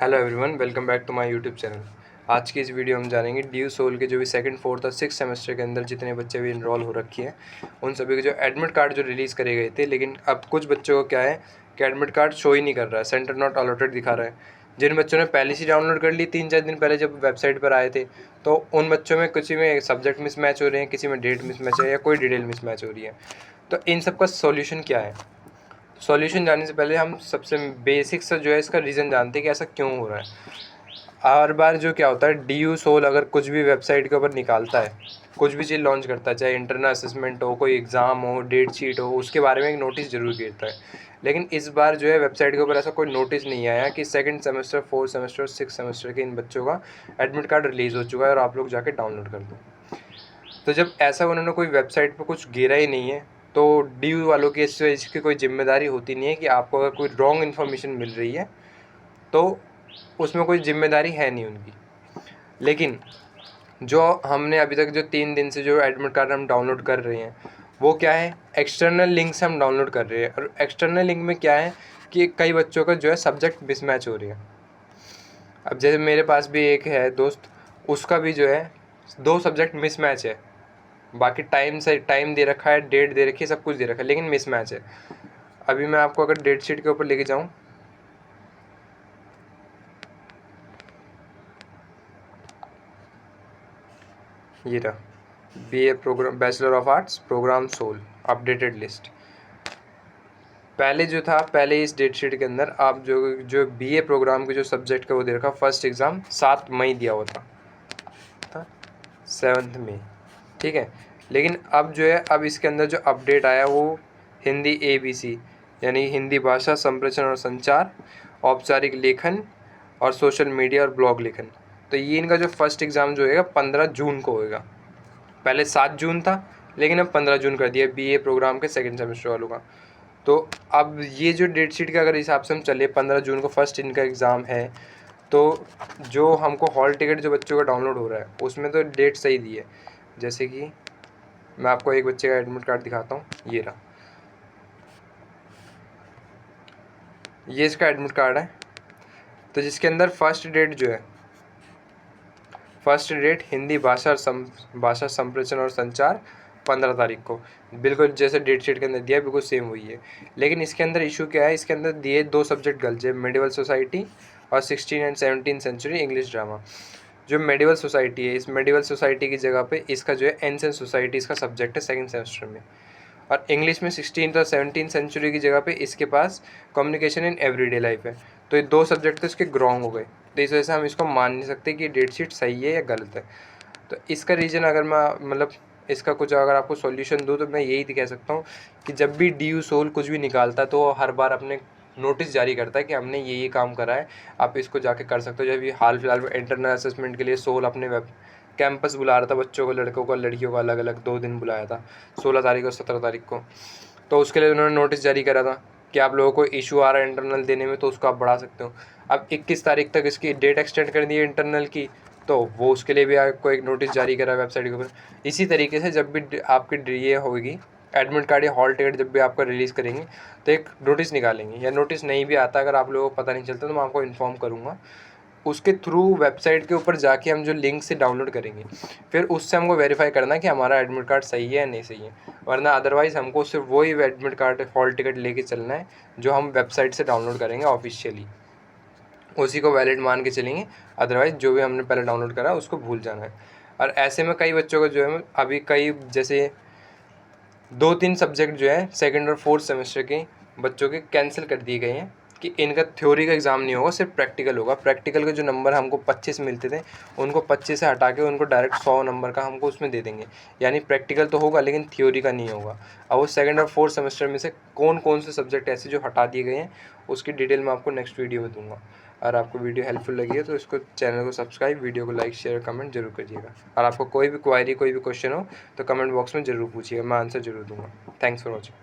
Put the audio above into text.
Hello everyone, welcome back to my YouTube channel. आज की इस वीडियो में जानेंगे ड्यू सोल के जो भी सेकंड, फोर्थ और सिक्स सेमेस्टर के अंदर जितने बच्चे भी इनरोल हो रखी हैं उन सभी के जो एडमिट कार्ड जो रिलीज़ करे गए थे, लेकिन अब कुछ बच्चों को क्या है कि एडमिट कार्ड शो ही नहीं कर रहा है, सेंटर नॉट अलॉटेड दिखा रहा है। जिन बच्चों ने पहले से डाउनलोड कर ली 3-4 दिन पहले जब वेबसाइट पर आए थे, तो उन बच्चों में किसी में सब्जेक्ट मिसमैच हो रहे हैं, किसी में डेट मिसमैच है या कोई डिटेल मिसमैच हो रही है। तो इन सब का सॉल्यूशन क्या है? सॉल्यूशन जानने से पहले हम सबसे बेसिक से जो है इसका रीज़न जानते हैं कि ऐसा क्यों हो रहा है। हर बार जो क्या होता है, डी सोल अगर कुछ भी वेबसाइट के ऊपर निकालता है, कुछ भी चीज़ लॉन्च करता है, चाहे इंटरनल असेसमेंट हो, कोई एग्ज़ाम हो, डेट शीट हो, उसके बारे में एक नोटिस जरूर देता है। लेकिन इस बार जो है वेबसाइट के ऊपर ऐसा कोई नोटिस नहीं आया कि second semester, fourth semester, six semester के इन बच्चों का एडमिट कार्ड रिलीज़ हो चुका है और आप लोग जाके डाउनलोड कर दो। तो जब ऐसा उन्होंने कोई वेबसाइट पर कुछ गिरा ही नहीं है, तो डी वालों की इसकी कोई जिम्मेदारी होती नहीं है कि आपको अगर कोई रॉन्ग इन्फॉर्मेशन मिल रही है तो उसमें कोई जिम्मेदारी है नहीं उनकी। लेकिन जो हमने अभी तक जो 3 दिन से जो एडमिट कार्ड हम डाउनलोड कर रहे हैं वो क्या है, एक्सटर्नल लिंक से हम डाउनलोड कर रहे हैं। और एक्सटर्नल लिंक में क्या है कि कई बच्चों का जो है सब्जेक्ट मिसमैच हो रही है। अब जैसे मेरे पास भी एक है दोस्त, उसका भी जो है 2 सब्जेक्ट मिसमैच है। बाकी टाइम दे रखा है, डेट दे रखी है, सब कुछ दे रखा है, लेकिन मिसमैच है। अभी मैं आपको अगर डेट शीट के ऊपर लेके जाऊँ, ये रहा BA programme, bachelor of arts programme SOL updated list. पहले जो था, पहले इस डेट शीट के अंदर आप जो BA प्रोग्राम के जो सब्जेक्ट का वो दे रखा, फर्स्ट एग्ज़ाम 7 मई दिया हुआ था 7 मई, ठीक है। लेकिन अब जो है, अब इसके अंदर जो अपडेट आया वो हिंदी ABC यानी हिंदी भाषा संप्रेषण और संचार, औपचारिक लेखन और सोशल मीडिया और ब्लॉग लेखन। तो ये इनका जो फर्स्ट एग्ज़ाम जो होएगा 15 जून को होएगा। पहले 7 जून था, लेकिन अब 15 जून कर दिया BA प्रोग्राम के सेकंड सेमेस्टर वालों का। तो अब ये जो डेट शीट का अगर हिसाब से हम चले, 15 जून को फर्स्ट इनका एग्ज़ाम है, तो जो हमको हॉल टिकट जो बच्चों का डाउनलोड हो रहा है उसमें तो डेट सही दी है। जैसे कि मैं आपको एक बच्चे का एडमिट कार्ड दिखाता हूँ, ये रहा, ये इसका एडमिट कार्ड है। तो जिसके अंदर फर्स्ट डेट जो है, फर्स्ट डेट हिंदी भाषा संप्रेषण और संचार 15 तारीख को, बिल्कुल जैसे डेट शीट के अंदर दिया है बिल्कुल सेम वही है। लेकिन इसके अंदर इशू क्या है, इसके अंदर दिए 2 सब्जेक्ट गलत है, मेडिवल सोसाइटी और 16 एंड 17 सेंचुरी इंग्लिश ड्रामा। जो मेडिवल सोसाइटी है, इस मेडिवल सोसाइटी की जगह पे इसका जो है एंशिएंट सोसाइटी इसका सब्जेक्ट है सेकंड सेमेस्टर में। और इंग्लिश में 16 और 17 सेंचुरी की जगह पे इसके पास कम्युनिकेशन इन एवरीडे लाइफ है। तो ये 2 सब्जेक्ट तो इसके रॉन्ग हो गए, तो इस वजह से हम इसको मान नहीं सकते कि डेट शीट सही है या गलत है। तो इसका रीज़न अगर मैं मतलब इसका कुछ अगर आपको सॉल्यूशन दूँ तो मैं यही कह सकता हूँ कि जब भी डी सोल कुछ भी निकालता है तो वो हर बार अपने नोटिस जारी करता है कि हमने ये काम करा है, आप इसको जाके कर सकते हो। जब ये हाल फिलहाल में इंटरनल असेसमेंट के लिए सोल अपने वेब कैंपस बुला रहा था, बच्चों को, लड़कों को, लड़कियों को अलग अलग 2 दिन बुलाया था, 16 तारीख और 17 तारीख को। तो उसके लिए उन्होंने नोटिस जारी करा था कि आप लोगों को इशू आ रहा है इंटरनल देने में, तो उसको आप बढ़ा सकते हो। अब 21 तारीख तक इसकी डेट एक्सटेंड कर दी है इंटरनल की, तो वो उसके लिए भी आपको एक नोटिस जारी करा वेबसाइट के ऊपर। इसी तरीके से जब भी आपकी ये होगी एडमिट कार्ड या हॉल टिकट जब भी आपका रिलीज़ करेंगे तो एक नोटिस निकालेंगे, या नोटिस नहीं भी आता अगर आप लोगों को पता नहीं चलता तो मैं आपको इन्फॉर्म करूँगा। उसके थ्रू वेबसाइट के ऊपर जाके हम जो लिंक से डाउनलोड करेंगे, फिर उससे हमको वेरीफाई करना कि हमारा एडमिट कार्ड सही है या नहीं सही है। वरना अदरवाइज़ हमको सिर्फ वही एडमिट कार्ड, हॉल टिकट लेके चलना है जो हम वेबसाइट से डाउनलोड करेंगे ऑफिशियली, उसी को वैलिड मान के चलेंगे। अदरवाइज़ जो भी हमने पहले डाउनलोड करा उसको भूल जाना है। और ऐसे में कई बच्चों को जो है अभी कई जैसे 2-3 सब्जेक्ट जो है सेकंड और फोर्थ सेमेस्टर के बच्चों के कैंसिल कर दिए गए हैं कि इनका थ्योरी का एग्ज़ाम नहीं होगा, सिर्फ प्रैक्टिकल होगा। प्रैक्टिकल के जो नंबर हमको 25 मिलते थे उनको 25 से हटा के उनको डायरेक्ट 100 नंबर का हमको उसमें दे देंगे। यानी प्रैक्टिकल तो होगा लेकिन थ्योरी का नहीं होगा। अब वो सेकंड और फोर्थ सेमेस्टर में से कौन कौन से सब्जेक्ट ऐसे जो हटा दिए गए हैं उसकी डिटेल मैं आपको नेक्स्ट वीडियो में दूंगा। अगर आपको वीडियो हेल्पफुल लगी है तो इसको चैनल को सब्सक्राइब, वीडियो को लाइक, शेयर, कमेंट जरूर करिएगा। और आपको कोई भी क्वायरी, कोई भी क्वेश्चन हो तो कमेंट बॉक्स में ज़रूर पूछिएगा, मैं आंसर जरूर दूंगा। Thanks for watching.